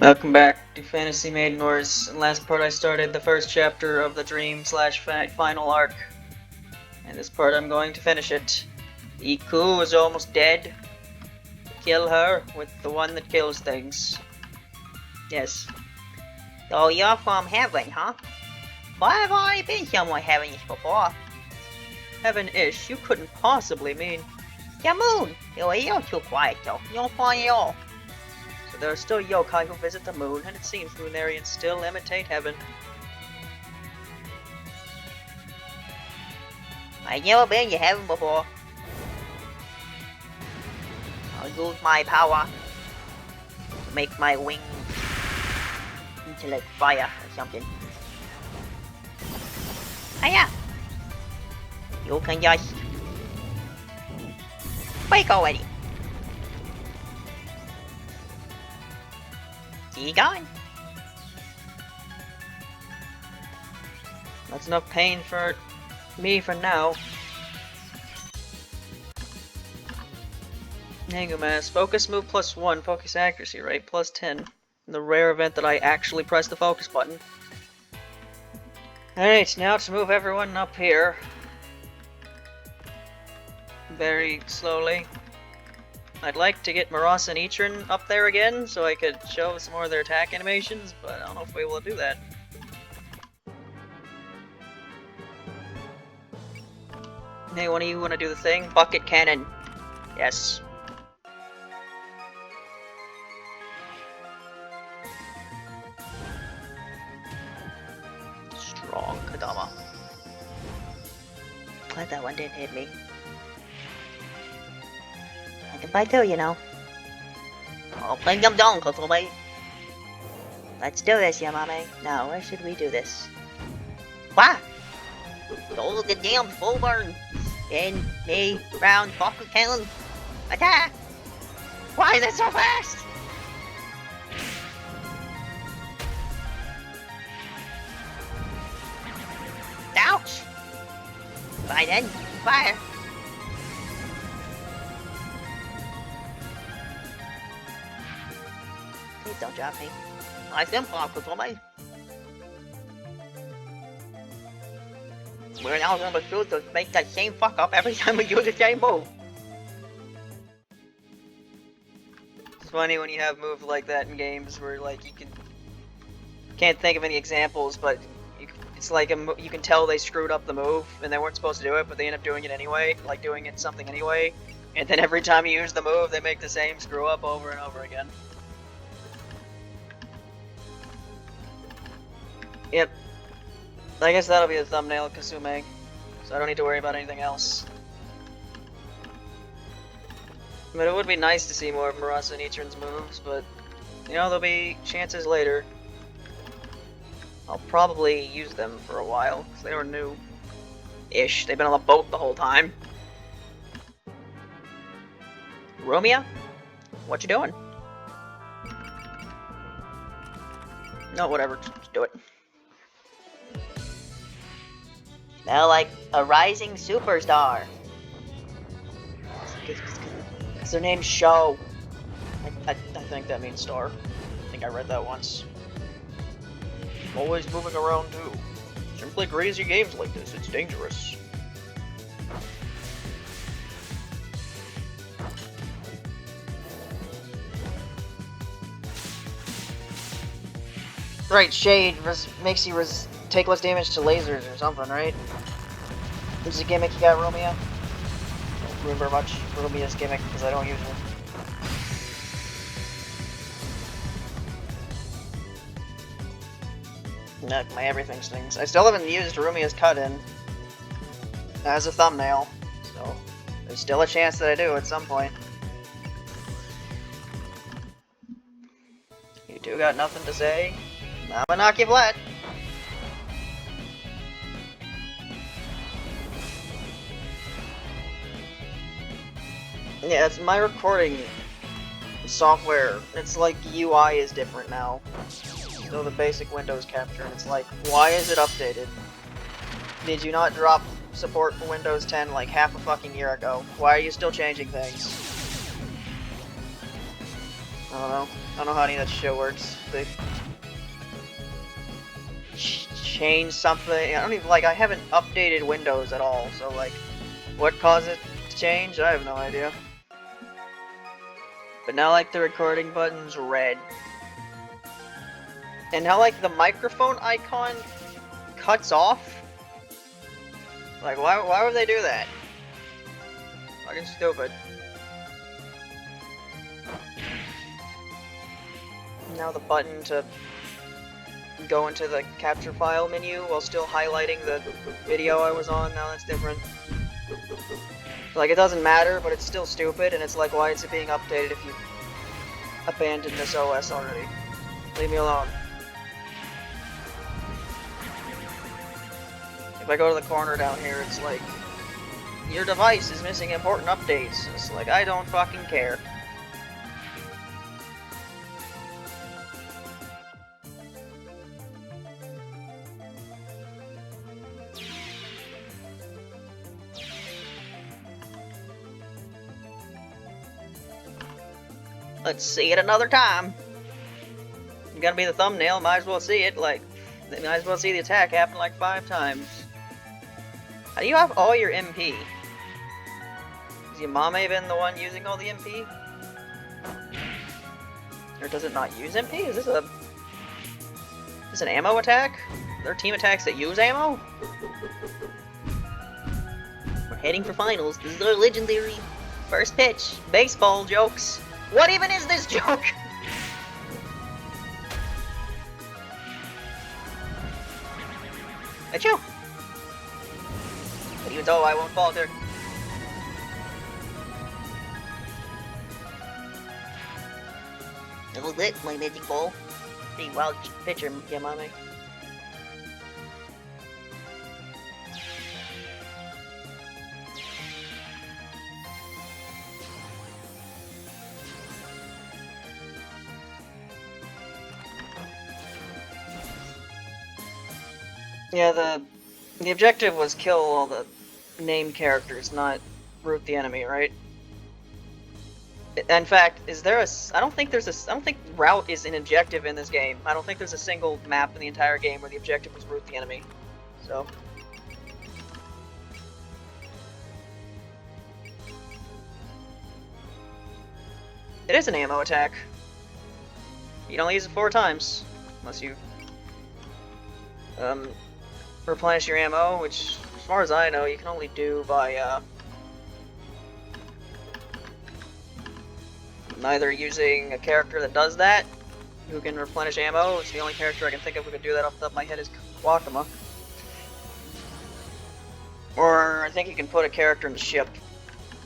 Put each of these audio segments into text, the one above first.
Welcome back to Fantasy Maiden Wars. In last part I started the first chapter of the dream slash final arc. And this part I'm going to finish it. Iku is almost dead. Kill her with the one that kills things. Yes. So you're from heaven, huh? Why have I been somewhere heaven-ish before? Heaven-ish? You couldn't possibly mean... Yeah, moon! You're too quiet though. You don't find it all. So there are still yokai who visit the moon, and it seems Lunarians still imitate heaven. I've never been to heaven before. I'll use my power to make my wings into like fire or something. Hiya! You can just wake already. See you going. That's enough pain for me for now. Nangumas, focus move +1, focus accuracy rate +10. In the rare event that I actually press the focus button. Alright, now to move everyone up here. Very slowly. I'd like to get Marasa and Etran up there again, so I could show some more of their attack animations, but I don't know if we will do that. Hey, one of you want to do the thing? Bucket cannon. Yes. Strong Kadama. Glad that one didn't hit me. I can fight too, you know. Oh, bring them down, Kotomi. Let's do this, Yamame. Now, where should we do this? What? Oh, the damn full burn. In me round bucket cannon. Attack! Why is it so fast? Ouch! Fine then, fire! Please don't drop me. I think Kotomi. We're now gonna choose to make that same fuck up every time we use the same move. It's funny when you have moves like that in games where like you can't think of any examples, but it's like you can tell they screwed up the move and they weren't supposed to do it, but they end up doing it anyway, like doing it something anyway. And then every time you use the move, they make the same screw up over and over again. Yep. I guess that'll be the thumbnail, Kasume. So I don't need to worry about anything else. But it would be nice to see more of Marasa and Etran's moves, but, you know, there'll be chances later. I'll probably use them for a while, because they were new-ish. They've been on the boat the whole time. Romeo? What you doing? No, whatever. Just do it. They're like a rising superstar. Because their name's Show. I think that means star. I think I read that once. Always moving around too. Shouldn't play crazy games like this, it's dangerous. Right, Shade makes you take less damage to lasers or something, right? This is a gimmick you got, Romeo? I don't remember much Romeo's gimmick because I don't use it. No, my everything stings. I still haven't used Romeo's cut-in as a thumbnail, so there's still a chance that I do at some point. You two got nothing to say? I'm gonna knock you flat. Yeah, it's my recording software. It's like UI is different now. So the basic Windows capture, and it's like, why is it updated? Did you not drop support for Windows 10 like half a fucking year ago? Why are you still changing things? I don't know. I don't know how any of that shit works. They change something. I don't even, like, I haven't updated Windows at all, so, like, what caused it to change? I have no idea. But now, like, the recording button's red. And now, like, the microphone icon cuts off? Like, why would they do that? Fucking stupid. Now the button to go into the capture file menu while still highlighting the video I was on, now that's different. Like, it doesn't matter, but it's still stupid, and it's like, why is it being updated if you abandoned this OS already? Leave me alone. If I go to the corner down here, it's like, your device is missing important updates. It's like, I don't fucking care. Let's see it another time. It's gonna be the thumbnail, might as well see it, like, might as well see the attack happen like 5 times. How do you have all your MP? Is your mom even the one using all the MP? Or does it not use MP? Is this an ammo attack? Are there team attacks that use ammo? We're heading for finals. This is our legendary first pitch. Baseball jokes. What even is this joke? Achoo! But even though I won't falter. A little bit, my magic ball. Pretty wild pitcher, Yamame. Yeah, the objective was kill all the named characters, not root the enemy, right? In fact, is there a? I don't think route is an objective in this game. I don't think there's a single map in the entire game where the objective is root the enemy. So. It is an ammo attack. You can only use it 4 times, unless you replenish your ammo, which, as far as I know, you can only do by either using a character that does that, who can replenish ammo. It's the only character I can think of who can do that off the top of my head is Wakama. Or I think you can put a character in the ship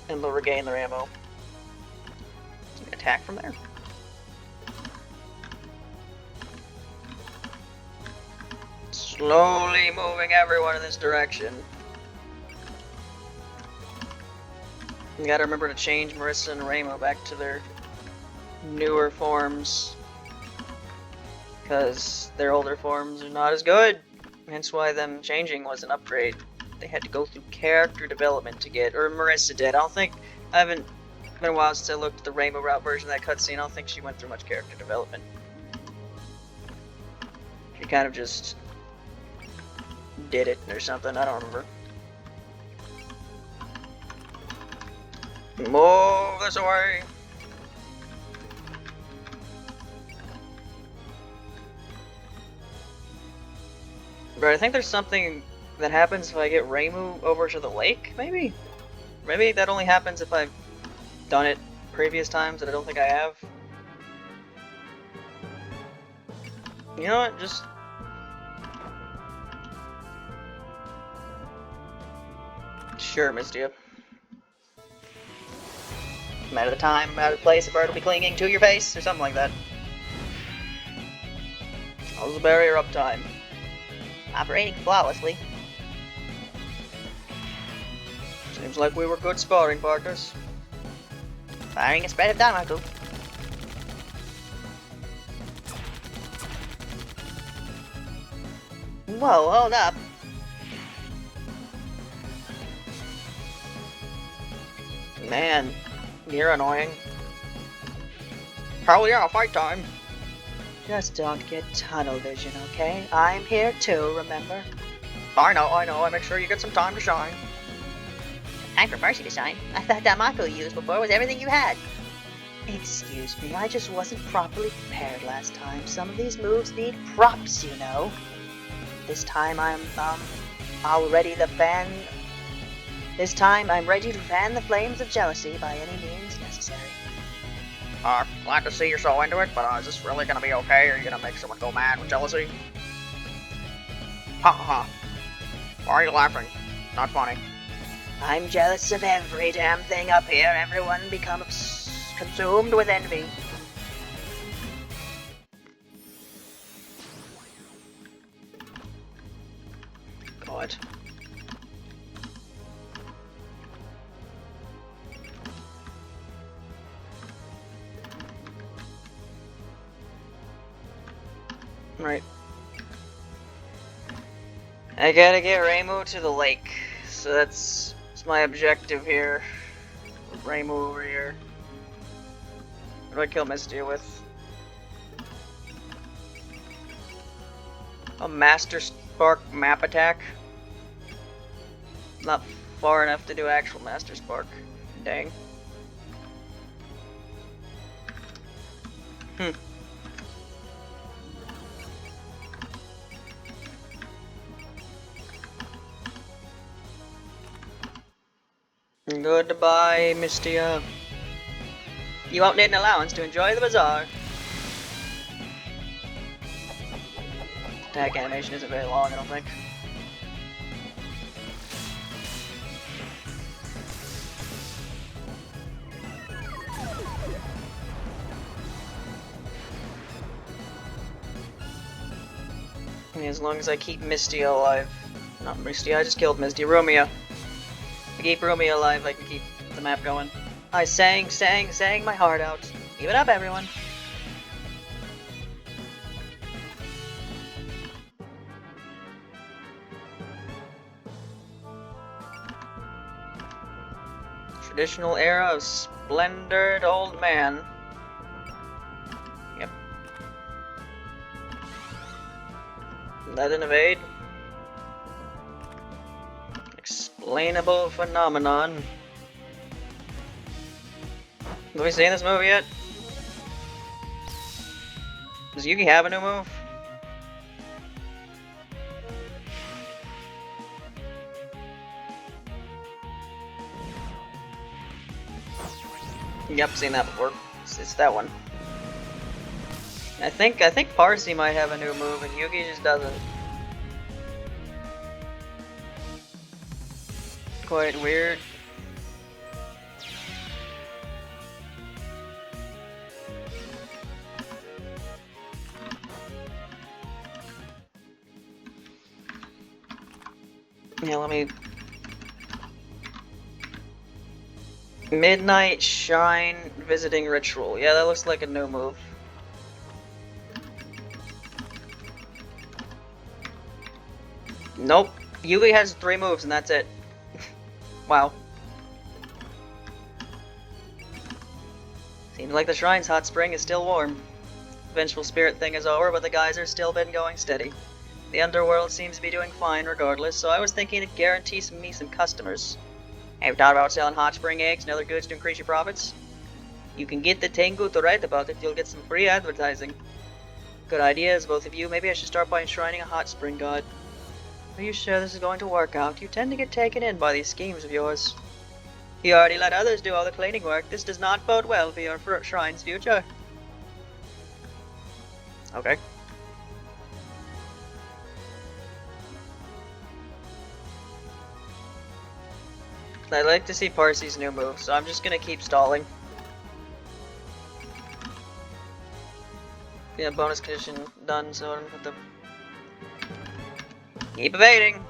and they'll regain their ammo. So you can attack from there. Slowly moving everyone in this direction. You gotta remember to change Marissa and Ramo back to their newer forms, because their older forms are not as good. Hence why them changing was an upgrade. They had to go through character development to get, or Marissa did. I haven't been a while since I looked at the Ramo route version of that cutscene. I don't think she went through much character development. She kind of just did it or something, I don't remember. Move this away! But I think there's something that happens if I get Reimu over to the lake, maybe? Maybe that only happens if I've done it previous times that I don't think I have. You know what, just... Sure, Mistia. Matter of time, matter of place, a bird will be clinging to your face, or something like that. How's the barrier uptime? Operating flawlessly. Seems like we were good sparring partners. Firing a spread of Damaku. Whoa, hold up. Man, you're annoying. Hell yeah, fight time. Just don't get tunnel vision, okay? I'm here too, remember? I know. I make sure you get some time to shine. Time for Percy to shine. I thought that Mako you used before was everything you had. Excuse me, I just wasn't properly prepared last time. Some of these moves need props, you know. This time I'm ready to fan the flames of jealousy by any means necessary. Glad to see you're so into it, but is this really gonna be okay, or are you gonna make someone go mad with jealousy? Ha ha ha. Why are you laughing? Not funny. I'm jealous of every damn thing up here. Everyone becomes consumed with envy. God. Right. I gotta get Reimu to the lake, so that's my objective here. Reimu over here. What do I kill Misty with? A Master Spark map attack? Not far enough to do actual Master Spark. Dang. Goodbye, Mistia. You won't need an allowance to enjoy the bazaar. Attack animation isn't very long, I don't think. As long as I keep Misty alive. Not Misty, I just killed Misty. Romeo. If I keep Romeo alive, I can keep the map going. I sang my heart out. Give it up, everyone. Traditional era of splendored old man. Yep. Let it evade. Explainable phenomenon. Have we seen this movie yet? Does Yugi have a new move? Yep, seen that before. It's that one. I think Parsi might have a new move and Yugi just doesn't. Quite weird. Yeah, let me... Midnight Shrine Visiting Ritual. Yeah, that looks like a new move. Nope. Yugi has 3 moves and that's it. Wow. Seems like the shrine's hot spring is still warm. The vengeful spirit thing is over, but the geyser's still been going steady. The underworld seems to be doing fine regardless, so I was thinking it'd guarantee me some customers. Have you thought about selling hot spring eggs and other goods to increase your profits? You can get the Tengu to write about it, you'll get some free advertising. Good ideas, both of you. Maybe I should start by enshrining a hot spring god. Are you sure this is going to work out? You tend to get taken in by these schemes of yours. You already let others do all the cleaning work. This does not bode well for your shrine's future. Okay. I'd like to see Parsi's new move, so I'm just gonna keep stalling. Yeah, bonus condition done, so I'm gonna put the... Keep evading!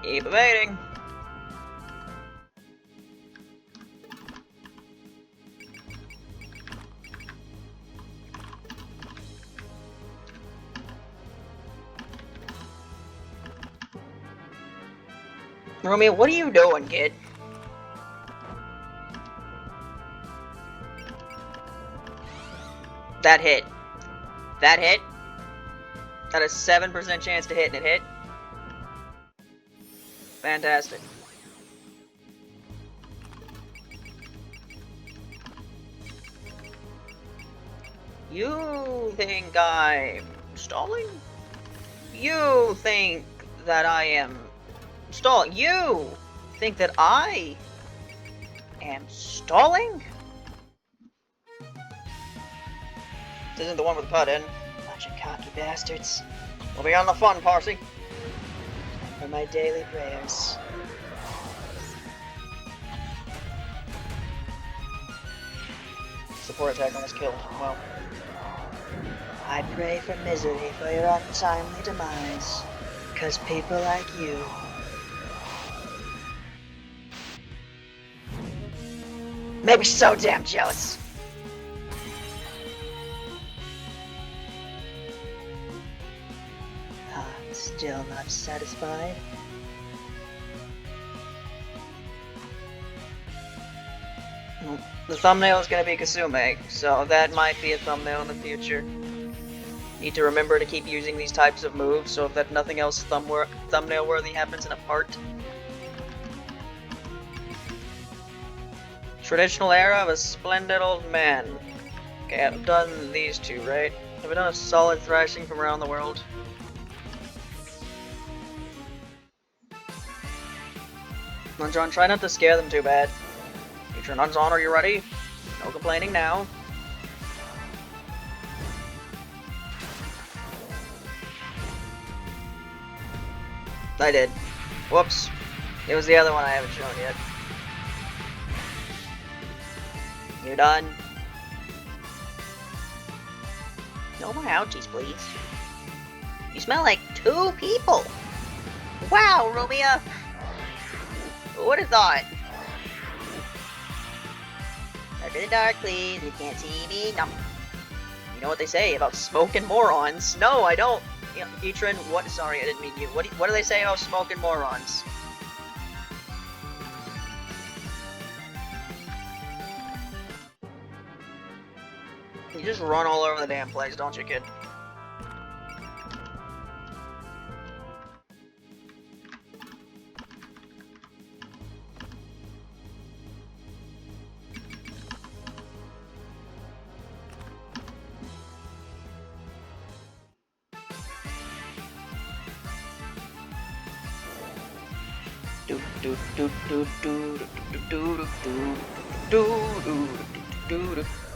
Keep evading! Romeo, what are you doing, kid? That hit. That hit. Got a 7% chance to hit, and it hit. Fantastic. You think I'm stalling? You think that I am stalling? You think that I am stalling? This isn't the one with the cut in. Bunch of cocky bastards. We'll be on the fun, Parsi. For my daily prayers. Support attack almost killed. Well. I pray for misery for your untimely demise. 'Cause people like you. Make me so damn jealous. Still not satisfied? The thumbnail is going to be Kasume, so that might be a thumbnail in the future. Need to remember to keep using these types of moves, so if that nothing else thumbnail worthy happens in a part. Traditional era of a splendid old man. Okay, I've done these two, right? Have I done a solid thrashing from around the world? Unzon, try not to scare them too bad. Future Unzon, are you ready? No complaining now. I did. Whoops. It was the other one I haven't shown yet. You done? No more ouchies, please. You smell like 2 people. Wow, Romeo. Who would have thought? Darker the dark, please. You can't see me. No. You know what they say about smoking morons? No, I don't. Etrin, what? Sorry, I didn't mean you. What do they say about smoking morons? You just run all over the damn place, don't you, kid?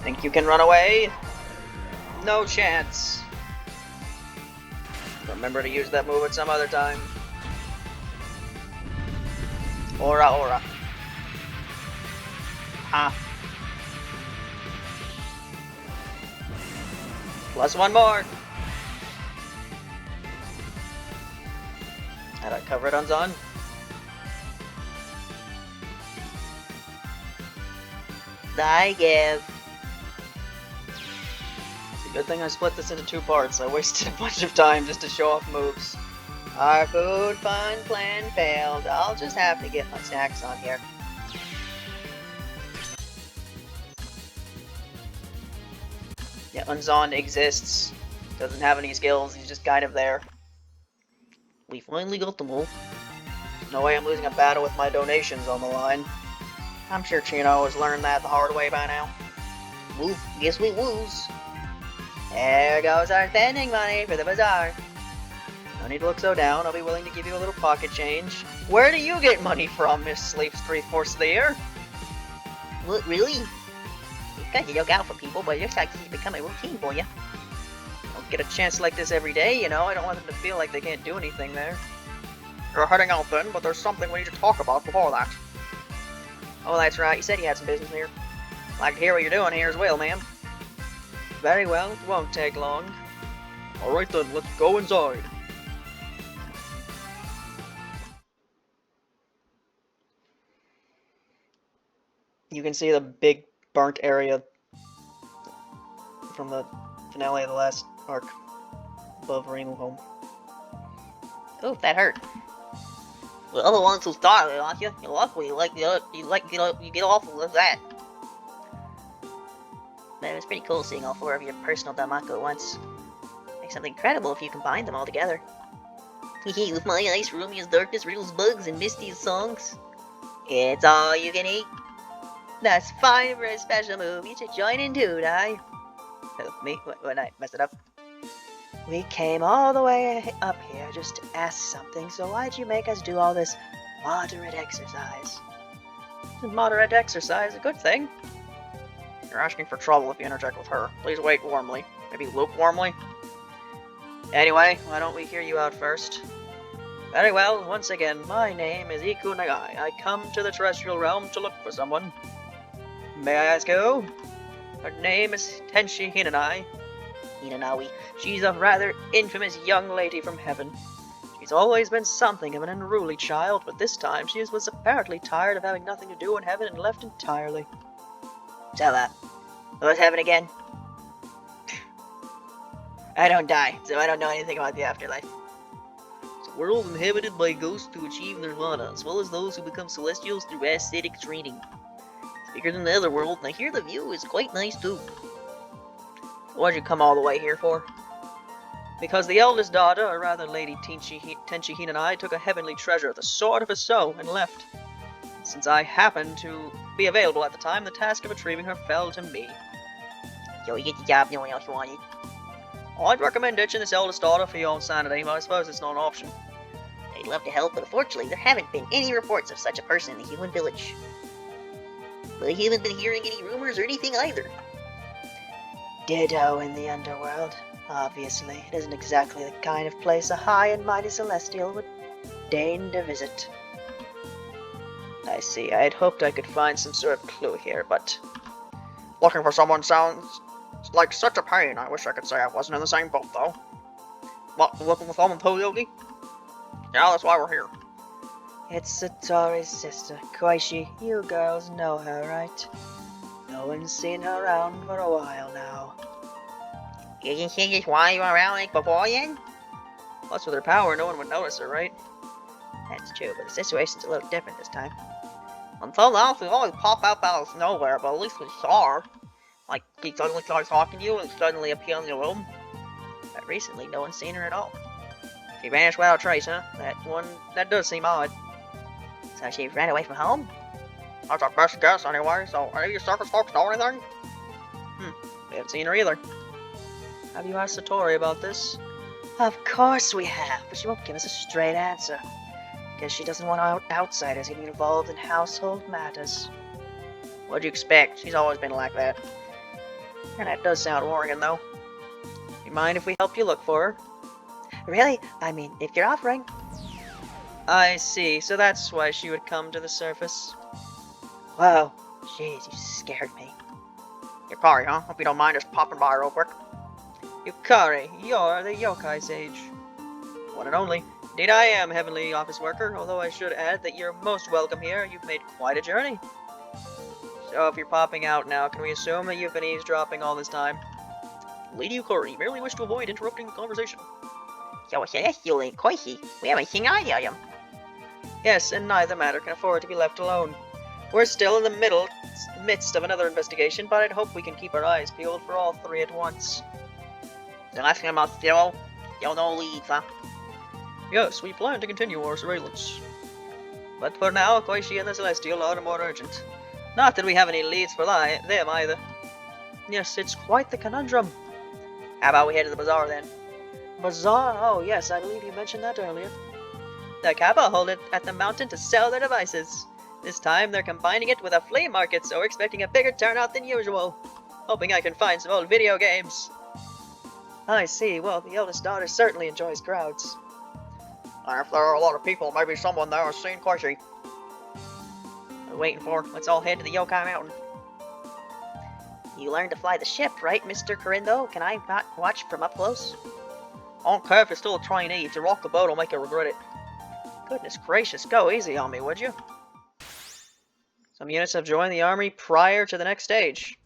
Think you can run away? No chance. Remember to use that move at some other time. Aura, aura. Ah. Plus one more. How'd I cover it on Zon? I give. It's a good thing I split this into 2 parts. I wasted a bunch of time just to show off moves. Our food fun plan failed. I'll just have to get my snacks on here. Yeah, Unzon exists. Doesn't have any skills, he's just kind of there. We finally got them all. No way I'm losing a battle with my donations on the line. I'm sure Chino has learned that the hard way by now. Woof, guess we lose. There goes our spending money for the bazaar. No need to look so down, I'll be willing to give you a little pocket change. Where do you get money from, Miss Sleeps 3/4 of the year? What, really? You've got to look out for people, but it looks like it's become a routine for you. Don't get a chance like this every day, you know, I don't want them to feel like they can't do anything there. You're heading out then, but there's something we need to talk about before that. Oh, that's right, you said you had some business here. I'd like to hear what you're doing here as well, ma'am. Very well, it won't take long. Alright then, let's go inside. You can see the big burnt area from the finale of the last arc above Renal Home. Oof, that hurt. The other one's who started, aren't you? You're lucky you get off with that. But it was pretty cool seeing all 4 of your personal Damako at once. Makes something incredible if you combine them all together. Hehe, with my ice, Romeo's darkness, Riddle's bugs, and Misty's songs. It's all you can eat. That's fine for a special move. You should join in too, Dai. Oh, me? What I messed it up? We came all the way up here just to ask something, so why'd you make us do all this moderate exercise? Isn't moderate exercise a good thing? You're asking for trouble if you interject with her. Please wait warmly. Maybe lukewarmly? Anyway, why don't we hear you out first? Very well, once again, my name is Iku Nagai. I come to the terrestrial realm to look for someone. May I ask who? Her name is Tenshi Hinanai. Hinanawi. She's a rather infamous young lady from heaven. She's always been something of an unruly child, but this time she was apparently tired of having nothing to do in heaven and left entirely. So, what's heaven again? I don't die, so I don't know anything about the afterlife. It's a world inhabited by ghosts to achieve nirvana, as well as those who become celestials through ascetic training. It's bigger than the other world, and I hear the view is quite nice too. What'd you come all the way here for? Because the eldest daughter, or rather Lady Tenshi Hinanai, took a heavenly treasure, the Sword of Aso, and left. Since I happened to be available at the time, the task of retrieving her fell to me. So you get the job, no one else wanted. I'd recommend ditching this eldest daughter for your own sanity, but I suppose it's not an option. I'd love to help, but unfortunately there haven't been any reports of such a person in the human village. But I haven't been hearing any rumors or anything either. Ditto in the underworld. Obviously, it isn't exactly the kind of place a high and mighty celestial would deign to visit. I see. I had hoped I could find some sort of clue here, but... Looking for someone sounds like such a pain. I wish I could say I wasn't in the same boat, though. What, looking for someone too, Yogi? Yeah, that's why we're here. It's Satori's sister, Koichi. You girls know her, right? No one's seen her around for a while now. You can see just why you were around like before, Yen? Plus, with her power, no one would notice her, right? That's true, but the situation's a little different this time. Until now, she always pop out of nowhere, but at least we saw her. Like, she suddenly starts talking to you and suddenly appear in your room. But recently, no one's seen her at all. She vanished without a trace, huh? That does seem odd. So she ran away from home? That's our best guess, anyway, so any of you circus folks know anything? We haven't seen her either. Have you asked Satori about this? Of course we have, but she won't give us a straight answer. Guess she doesn't want outsiders getting involved in household matters. What'd you expect? She's always been like that. And that does sound worrying, though. You mind if we help you look for her? Really? I mean, if you're offering. I see, so that's why she would come to the surface. Whoa, jeez, you scared me. Yukari, huh? Hope you don't mind just popping by real quick. Yukari, you're the yokai sage. One and only. Indeed I am, heavenly office worker, although I should add that you're most welcome here. You've made quite a journey. So if you're popping out now, can we assume that you've been eavesdropping all this time? Lady Yukari merely wished to avoid interrupting the conversation. So a celestial ain't Koichi. We haven't seen either of them. Yes, and neither matter can afford to be left alone. We're still in the midst of another investigation, but I'd hope we can keep our eyes peeled for all three at once. So that's about still no leads, huh? Yes, we plan to continue our surveillance. But for now, Koichi and the Celestial are more urgent. Not that we have any leads for them either. Yes, it's quite the conundrum. How about we head to the bazaar then? Bazaar? Oh yes, I believe you mentioned that earlier. The Kappa hold it at the mountain to sell their devices. This time they're combining it with a flea market, so we're expecting a bigger turnout than usual. Hoping I can find some old video games. I see. Well, the eldest daughter certainly enjoys crowds. And if there are a lot of people, maybe someone there has seen Koichi. What are we waiting for? Let's all head to the Yokai Mountain. You learned to fly the ship, right, Mr. Corindo? Can I not watch from up close? I don't care if you're still a trainee. If you rock the boat, I'll make you regret it. Goodness gracious, go easy on me, would you? Some units have joined the army prior to the next stage.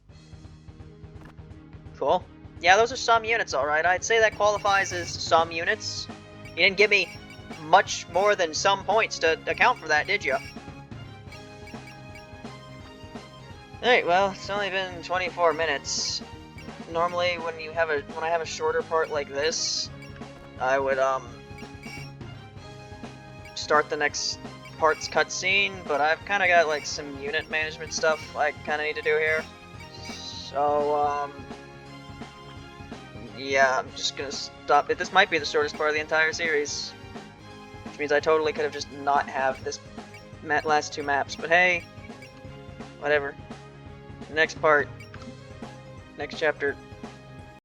Cool. Yeah, those are some units, alright. I'd say that qualifies as some units. You didn't give me much more than some points to account for that, did you? Alright, well, it's only been 24 minutes. Normally, when I have a shorter part like this, I would start the next part's cutscene, but I've kind of got like some unit management stuff I kind of need to do here. So yeah, I'm just gonna stop it. This might be the shortest part of the entire series, which means I totally could have just not have this last two maps. But hey, whatever. Next part, next chapter.